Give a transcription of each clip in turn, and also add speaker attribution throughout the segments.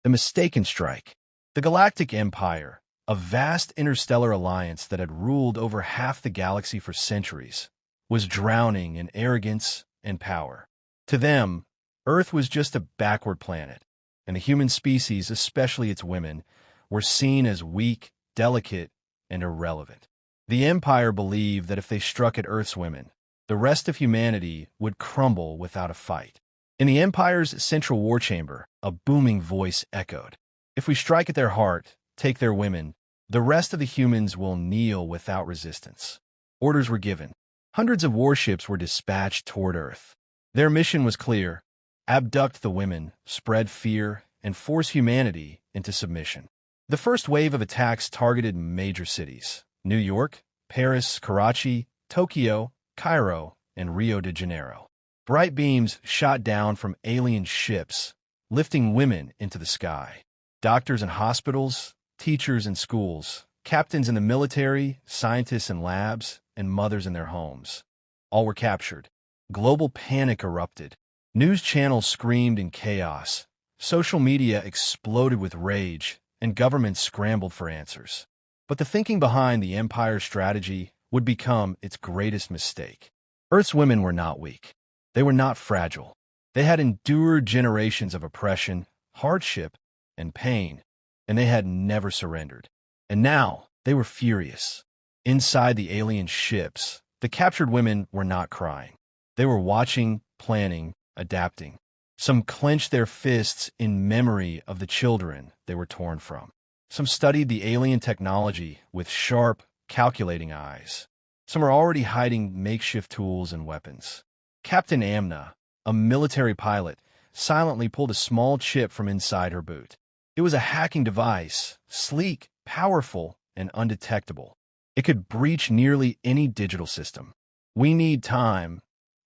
Speaker 1: The mistaken strike. The Galactic Empire, a vast interstellar alliance that had ruled over half the galaxy for centuries, was drowning in arrogance and power. To them, Earth was just a backward planet, and the human species, especially its women, were seen as weak, delicate, and irrelevant. The Empire believed that if they struck at Earth's women, the rest of humanity would crumble without a fight. In the Empire's central war chamber, a booming voice echoed. If we strike at their heart, take their women, the rest of the humans will kneel without resistance. Orders were given. Hundreds of warships were dispatched toward Earth. Their mission was clear: abduct the women, spread fear, and force humanity into submission. The first wave of attacks targeted major cities: New York, Paris, Karachi, Tokyo, Cairo, and Rio de Janeiro. Bright beams shot down from alien ships, lifting women into the sky. Doctors in hospitals, teachers in schools, captains in the military, scientists in labs, and mothers in their homes. All were captured. Global panic erupted. News channels screamed in chaos. Social media exploded with rage, and governments scrambled for answers. But the thinking behind the Empire's strategy would become its greatest mistake. Earth's women were not weak. They were not fragile. They had endured generations of oppression, hardship, and pain, and they had never surrendered. And now they were furious. Inside the alien ships, the captured women were not crying. They were watching, planning, adapting. Some clenched their fists in memory of the children they were torn from. Some studied the alien technology with sharp, calculating eyes. Some are already hiding makeshift tools and weapons. Captain Amna, a military pilot, silently pulled a small chip from inside her boot. It was a hacking device, sleek, powerful, and undetectable. It could breach nearly any digital system. "We need time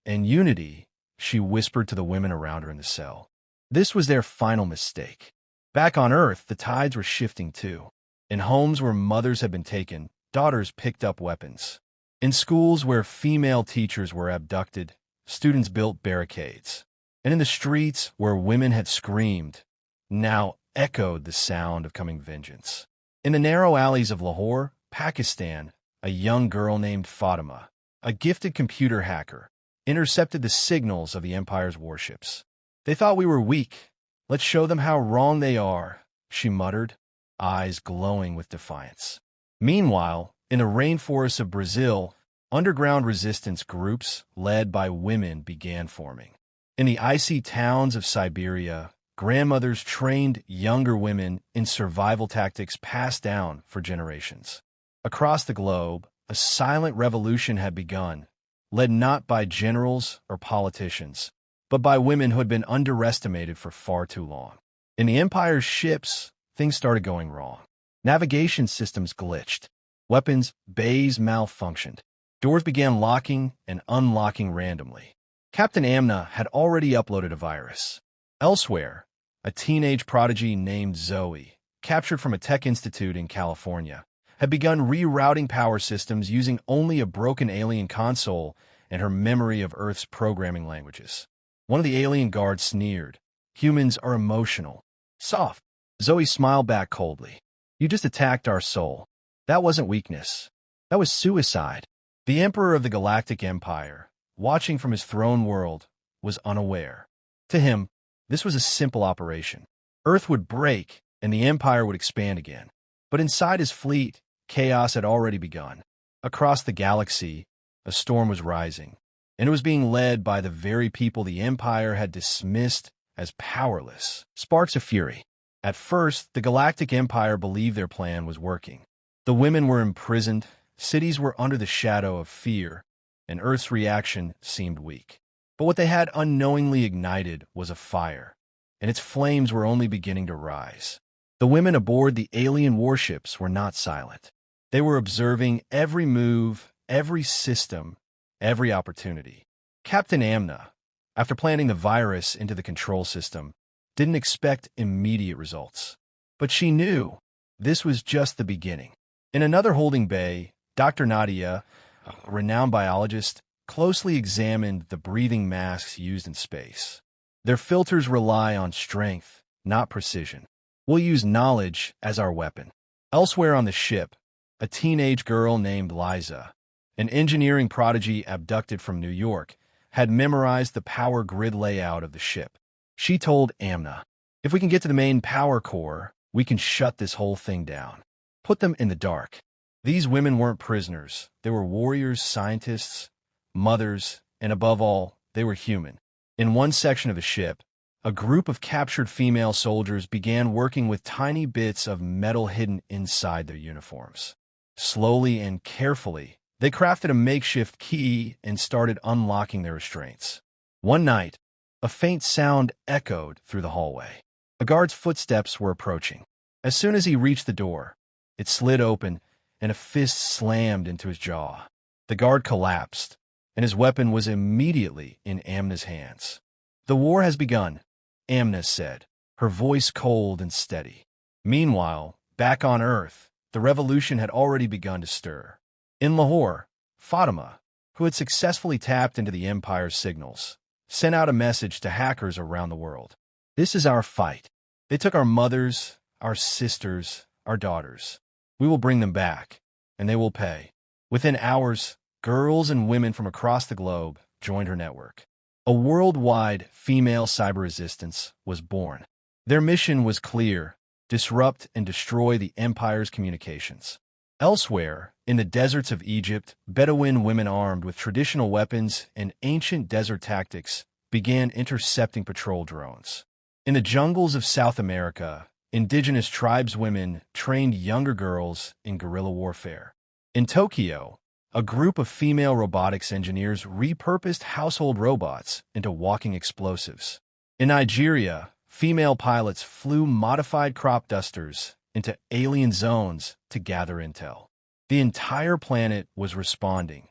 Speaker 1: and unity," she whispered to the women around her in the cell. This was their final mistake. Back on Earth, the tides were shifting too. In homes where mothers had been taken, daughters picked up weapons. In schools where female teachers were abducted, students built barricades. And in the streets where women had screamed, now echoed the sound of coming vengeance. In the narrow alleys of Lahore, Pakistan, a young girl named Fatima, a gifted computer hacker, intercepted the signals of the Empire's warships. "They thought we were weak. Let's show them how wrong they are," she muttered, eyes glowing with defiance. Meanwhile, in the rainforests of Brazil, underground resistance groups led by women began forming. In the icy towns of Siberia, grandmothers trained younger women in survival tactics passed down for generations. Across the globe, a silent revolution had begun, led not by generals or politicians, but by women who had been underestimated for far too long. In the Empire's ships, things started going wrong. Navigation systems glitched. Weapons bays malfunctioned. Doors began locking and unlocking randomly. Captain Amna had already uploaded a virus. Elsewhere, a teenage prodigy named Zoe, captured from a tech institute in California, had begun rerouting power systems using only a broken alien console and her memory of Earth's programming languages. One of the alien guards sneered. "Humans are emotional. Soft." Zoe smiled back coldly. "You just attacked our soul. That wasn't weakness. That was suicide." The Emperor of the Galactic Empire, watching from his throne world, was unaware. To him, this was a simple operation. Earth would break, and the Empire would expand again. But inside his fleet, chaos had already begun. Across the galaxy, a storm was rising, and it was being led by the very people the Empire had dismissed as powerless. Sparks of fury. At first, the Galactic Empire believed their plan was working. The women were imprisoned, cities were under the shadow of fear, and Earth's reaction seemed weak. But what they had unknowingly ignited was a fire, and its flames were only beginning to rise. The women aboard the alien warships were not silent. They were observing every move, every system, every opportunity. Captain Amna, after planting the virus into the control system, didn't expect immediate results. But she knew this was just the beginning. In another holding bay, Dr. Nadia, a renowned biologist, closely examined the breathing masks used in space. Their filters rely on strength, not precision. We'll use knowledge as our weapon. Elsewhere on the ship, a teenage girl named Liza, an engineering prodigy abducted from New York, had memorized the power grid layout of the ship. She told Amna, "If we can get to the main power core, we can shut this whole thing down. Put them in the dark." These women weren't prisoners. They were warriors, scientists, mothers, and above all, they were human. In one section of the ship, a group of captured female soldiers began working with tiny bits of metal hidden inside their uniforms. Slowly and carefully, they crafted a makeshift key and started unlocking their restraints. One night, a faint sound echoed through the hallway. A guard's footsteps were approaching. As soon as he reached the door, it slid open and a fist slammed into his jaw. The guard collapsed, and his weapon was immediately in Amna's hands. "The war has begun," Amna said, her voice cold and steady. Meanwhile, back on Earth, the revolution had already begun to stir. In Lahore, Fatima, who had successfully tapped into the Empire's signals, sent out a message to hackers around the world. "This is our fight. They took our mothers, our sisters, our daughters. We will bring them back, and they will pay." Within hours, girls and women from across the globe joined her network. A worldwide female cyber resistance was born. Their mission was clear: disrupt and destroy the Empire's communications. Elsewhere, in the deserts of Egypt, Bedouin women armed with traditional weapons and ancient desert tactics began intercepting patrol drones. In the jungles of South America, indigenous tribeswomen trained younger girls in guerrilla warfare. In Tokyo, a group of female robotics engineers repurposed household robots into walking explosives. In Nigeria, female pilots flew modified crop dusters into alien zones to gather intel. The entire planet was responding,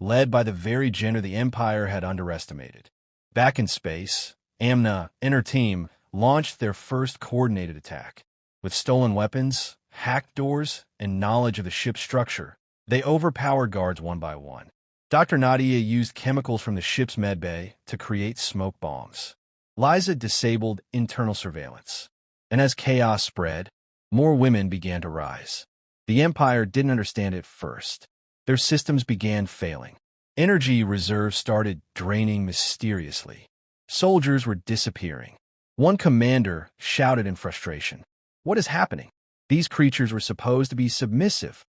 Speaker 1: led by the very gender the Empire had underestimated. Back in space, Amna and her team launched their first coordinated attack. With stolen weapons, hacked doors, and knowledge of the ship's structure, they overpowered guards one by one. Dr. Nadia used chemicals from the ship's medbay to create smoke bombs. Liza disabled internal surveillance. And as chaos spread, more women began to rise. The Empire didn't understand it first. Their systems began failing. Energy reserves started draining mysteriously. Soldiers were disappearing. One commander shouted in frustration, "What is happening?" These creatures were supposed to be submissive.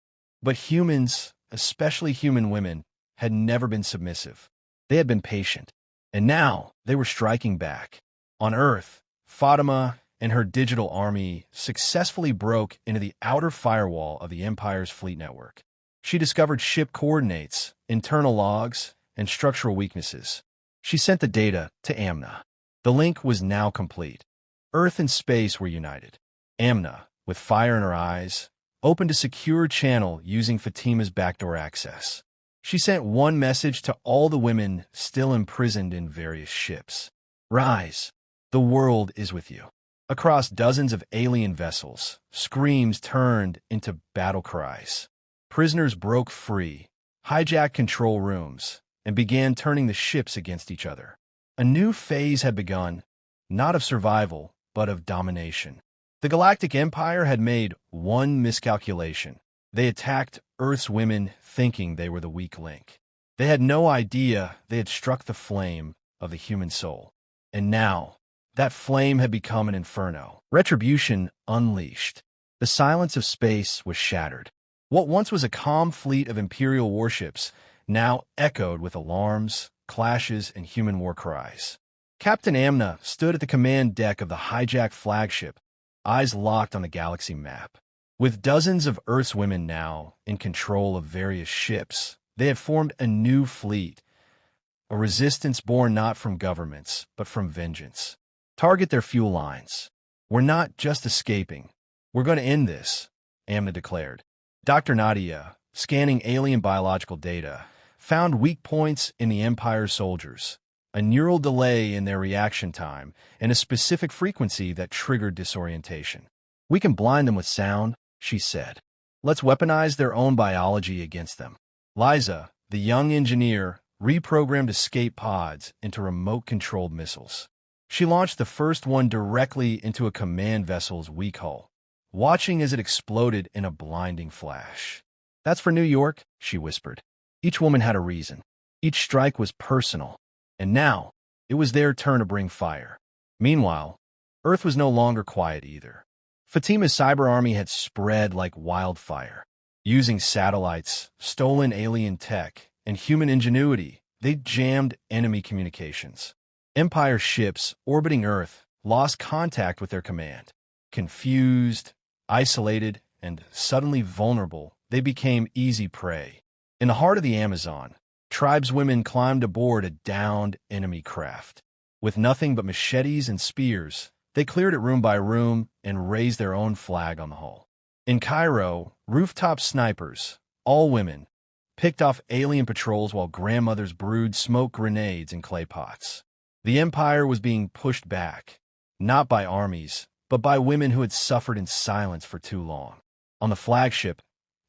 Speaker 1: But humans, especially human women, had never been submissive. They had been patient. And now they were striking back. On Earth, Fatima and her digital army successfully broke into the outer firewall of the Empire's fleet network. She discovered ship coordinates, internal logs, and structural weaknesses. She sent the data to Amna. The link was now complete. Earth and space were united. Amna, with fire in her eyes, opened a secure channel using Fatima's backdoor access. She sent one message to all the women still imprisoned in various ships. "Rise. The world is with you." Across dozens of alien vessels, screams turned into battle cries. Prisoners broke free, hijacked control rooms, and began turning the ships against each other. A new phase had begun, not of survival, but of domination. The Galactic Empire had made one miscalculation. They attacked Earth's women thinking they were the weak link. They had no idea they had struck the flame of the human soul. And now, that flame had become an inferno. Retribution unleashed. The silence of space was shattered. What once was a calm fleet of Imperial warships now echoed with alarms, clashes, and human war cries. Captain Amna stood at the command deck of the hijacked flagship, eyes locked on the galaxy map. With dozens of Earth's women now in control of various ships, they had formed a new fleet, a resistance born not from governments, but from vengeance. Target their fuel lines. "We're not just escaping. We're going to end this," Amna declared. Dr. Nadia, scanning alien biological data, found weak points in the Empire's soldiers, a neural delay in their reaction time, and a specific frequency that triggered disorientation. "We can blind them with sound," she said. "Let's weaponize their own biology against them." Liza, the young engineer, reprogrammed escape pods into remote-controlled missiles. She launched the first one directly into a command vessel's weak hull, watching as it exploded in a blinding flash. "That's for New York," she whispered. Each woman had a reason. Each strike was personal. And now, it was their turn to bring fire. Meanwhile, Earth was no longer quiet either. Fatima's cyber army had spread like wildfire. Using satellites, stolen alien tech, and human ingenuity, they jammed enemy communications. Empire ships orbiting Earth lost contact with their command. Confused, isolated, and suddenly vulnerable, they became easy prey. In the heart of the Amazon, tribeswomen climbed aboard a downed enemy craft. With nothing but machetes and spears, they cleared it room by room and raised their own flag on the hull. In Cairo, rooftop snipers, all women, picked off alien patrols while grandmothers brewed smoke grenades in clay pots. The empire was being pushed back, not by armies, but by women who had suffered in silence for too long. On the flagship,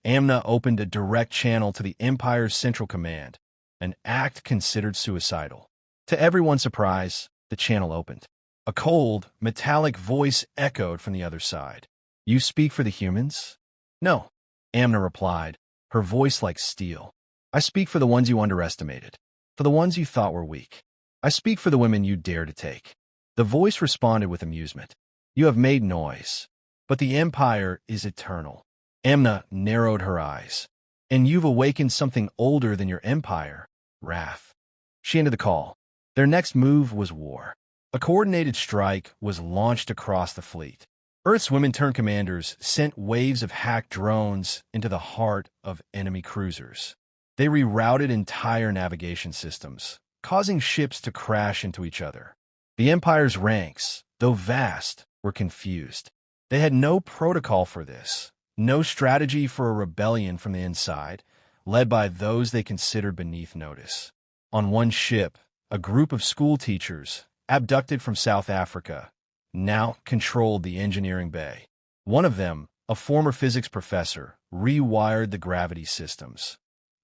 Speaker 1: Amna opened a direct channel to the empire's central command, an act considered suicidal. To everyone's surprise, the channel opened. A cold, metallic voice echoed from the other side. "You speak for the humans?" "No," Amna replied, her voice like steel. "I speak for the ones you underestimated, for the ones you thought were weak. I speak for the women you dare to take." The voice responded with amusement. "You have made noise, but the Empire is eternal." Amna narrowed her eyes. "And you've awakened something older than your empire, wrath." She ended the call. Their next move was war. A coordinated strike was launched across the fleet. Earth's women-turned-commanders sent waves of hacked drones into the heart of enemy cruisers. They rerouted entire navigation systems, causing ships to crash into each other. The Empire's ranks, though vast, were confused. They had no protocol for this, no strategy for a rebellion from the inside, led by those they considered beneath notice. On one ship, a group of school teachers, abducted from South Africa, now controlled the engineering bay. One of them, a former physics professor, rewired the gravity systems,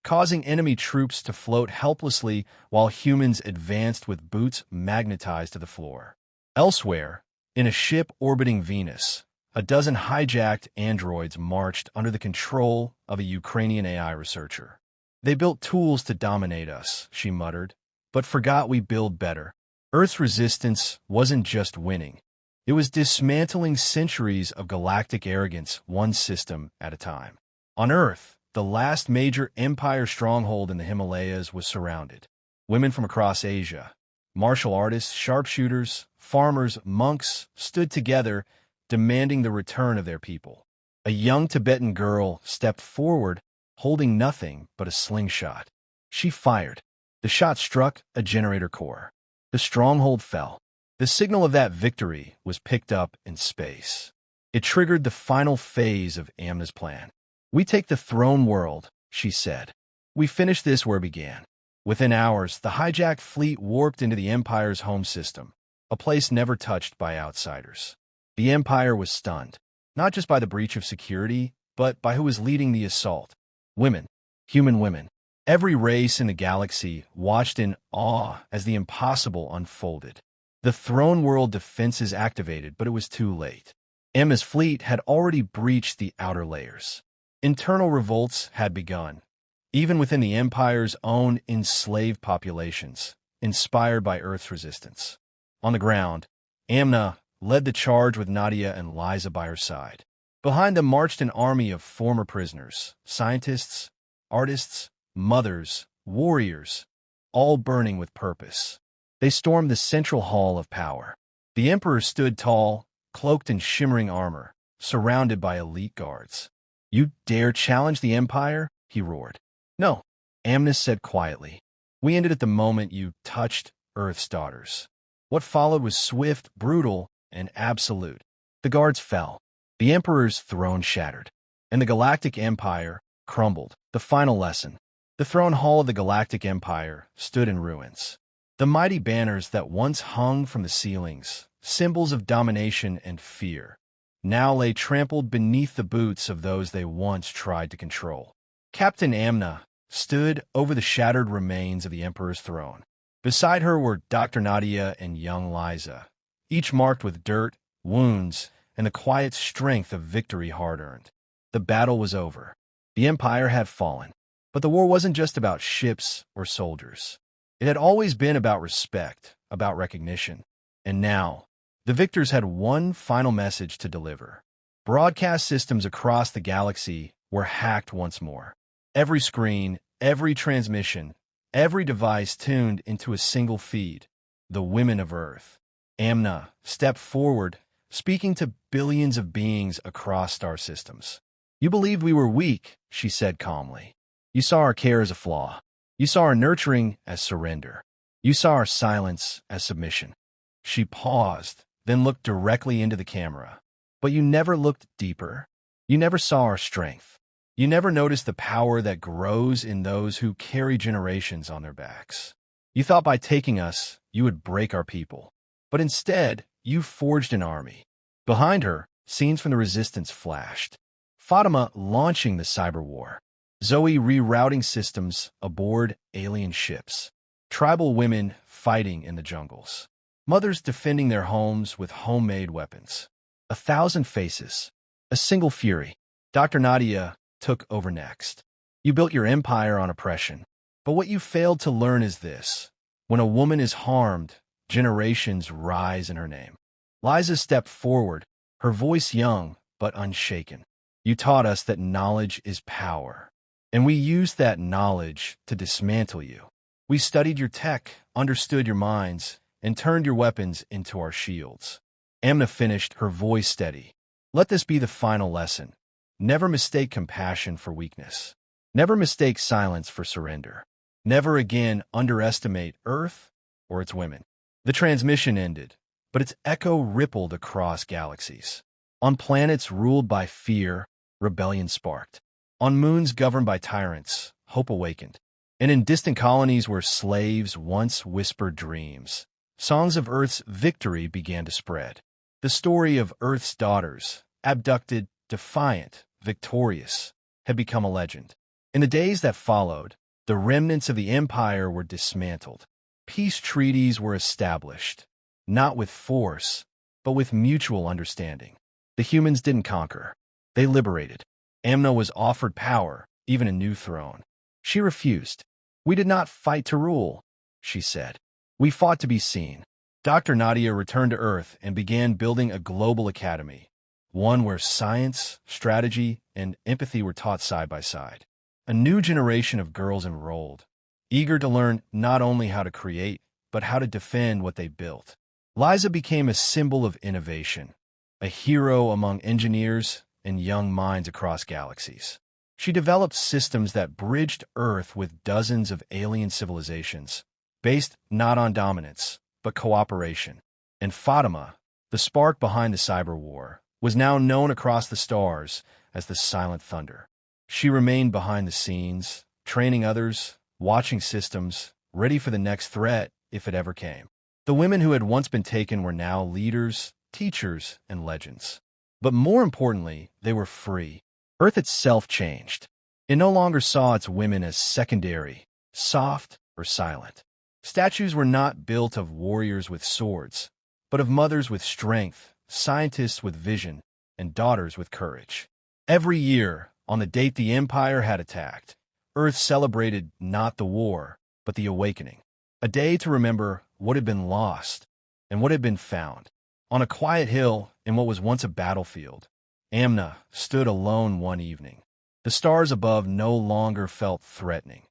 Speaker 1: causing enemy troops to float helplessly while humans advanced with boots magnetized to the floor. Elsewhere, in a ship orbiting Venus, a dozen hijacked androids marched under the control of a Ukrainian AI researcher. "They built tools to dominate us," she muttered, "but forgot we build better." Earth's resistance wasn't just winning. It was dismantling centuries of galactic arrogance one system at a time. On Earth, the last major empire stronghold in the Himalayas was surrounded. Women from across Asia, martial artists, sharpshooters, farmers, monks, stood together, demanding the return of their people. A young Tibetan girl stepped forward, holding nothing but a slingshot. She fired. The shot struck a generator core. The stronghold fell. The signal of that victory was picked up in space. It triggered the final phase of Amna's plan. "We take the throne world," she said. "We finish this where it began." Within hours, the hijacked fleet warped into the Empire's home system, a place never touched by outsiders. The Empire was stunned, not just by the breach of security, but by who was leading the assault. Women. Human women. Every race in the galaxy watched in awe as the impossible unfolded. The throne world defenses activated, but it was too late. Emma's fleet had already breached the outer layers. Internal revolts had begun, even within the Empire's own enslaved populations, inspired by Earth's resistance. On the ground, Amna led the charge with Nadia and Liza by her side. Behind them marched an army of former prisoners, scientists, artists, mothers, warriors, all burning with purpose. They stormed the central hall of power. The Emperor stood tall, cloaked in shimmering armor, surrounded by elite guards. "You dare challenge the Empire?" he roared. "No," Amna said quietly. "We ended at the moment you touched Earth's daughters." What followed was swift, brutal, and absolute. The guards fell. The Emperor's throne shattered, and the Galactic Empire crumbled. The final lesson. The throne hall of the Galactic Empire stood in ruins. The mighty banners that once hung from the ceilings, symbols of domination and fear, now lay trampled beneath the boots of those they once tried to control. Captain Amna stood over the shattered remains of the Emperor's throne. Beside her were Dr. Nadia and young Liza, each marked with dirt, wounds, and the quiet strength of victory hard-earned. The battle was over. The Empire had fallen. But the war wasn't just about ships or soldiers. It had always been about respect, about recognition. And now, the victors had one final message to deliver. Broadcast systems across the galaxy were hacked once more. Every screen, every transmission, every device tuned into a single feed. The women of Earth. Amna stepped forward, speaking to billions of beings across star systems. "You believed we were weak," she said calmly. "You saw our care as a flaw. You saw our nurturing as surrender. You saw our silence as submission." She paused, then looked directly into the camera. "But you never looked deeper. You never saw our strength. You never noticed the power that grows in those who carry generations on their backs. You thought by taking us, you would break our people. But instead, you forged an army." Behind her, scenes from the Resistance flashed. Fatima launching the cyber war. Zoe rerouting systems aboard alien ships. Tribal women fighting in the jungles. Mothers defending their homes with homemade weapons. 1,000 faces. A single fury. Dr. Nadia took over next. "You built your empire on oppression. But what you failed to learn is this. When a woman is harmed, generations rise in her name." Liza stepped forward, her voice young but unshaken. "You taught us that knowledge is power. And we used that knowledge to dismantle you. We studied your tech, understood your minds, and turned your weapons into our shields." Amna finished, her voice steady. "Let this be the final lesson. Never mistake compassion for weakness. Never mistake silence for surrender. Never again underestimate Earth or its women." The transmission ended, but its echo rippled across galaxies. On planets ruled by fear, rebellion sparked. On moons governed by tyrants, hope awakened. And in distant colonies where slaves once whispered dreams, songs of Earth's victory began to spread. The story of Earth's daughters, abducted, defiant, victorious, had become a legend. In the days that followed, the remnants of the Empire were dismantled. Peace treaties were established, not with force, but with mutual understanding. The humans didn't conquer. They liberated. Amna was offered power, even a new throne. She refused. "We did not fight to rule," she said. "We fought to be seen." Dr. Nadia returned to Earth and began building a global academy, one where science, strategy, and empathy were taught side by side. A new generation of girls enrolled, eager to learn not only how to create, but how to defend what they built. Liza became a symbol of innovation, a hero among engineers and young minds across galaxies. She developed systems that bridged Earth with dozens of alien civilizations, based not on dominance, but cooperation. And Fatima, the spark behind the cyber war, was now known across the stars as the Silent Thunder. She remained behind the scenes, training others, watching systems, ready for the next threat if it ever came. The women who had once been taken were now leaders, teachers, and legends. But more importantly, they were free. Earth itself changed. It no longer saw its women as secondary, soft, or silent. Statues were not built of warriors with swords, but of mothers with strength, scientists with vision, and daughters with courage. Every year, on the date the Empire had attacked, Earth celebrated not the war, but the awakening. A day to remember what had been lost and what had been found. On a quiet hill in what was once a battlefield, Amna stood alone one evening. The stars above no longer felt threatening.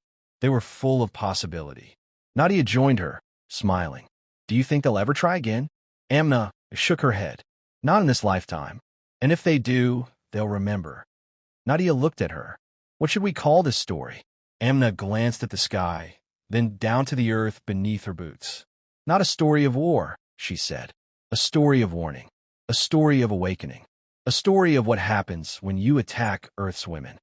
Speaker 1: They were full of possibility. Nadia joined her, smiling. "Do you think they'll ever try again?" Amna shook her head. "Not in this lifetime. And if they do, they'll remember." Nadia looked at her. "What should we call this story?" Amna glanced at the sky, then down to the earth beneath her boots. "Not a story of war," she said. "A story of warning. A story of awakening. A story of what happens when you attack Earth's women."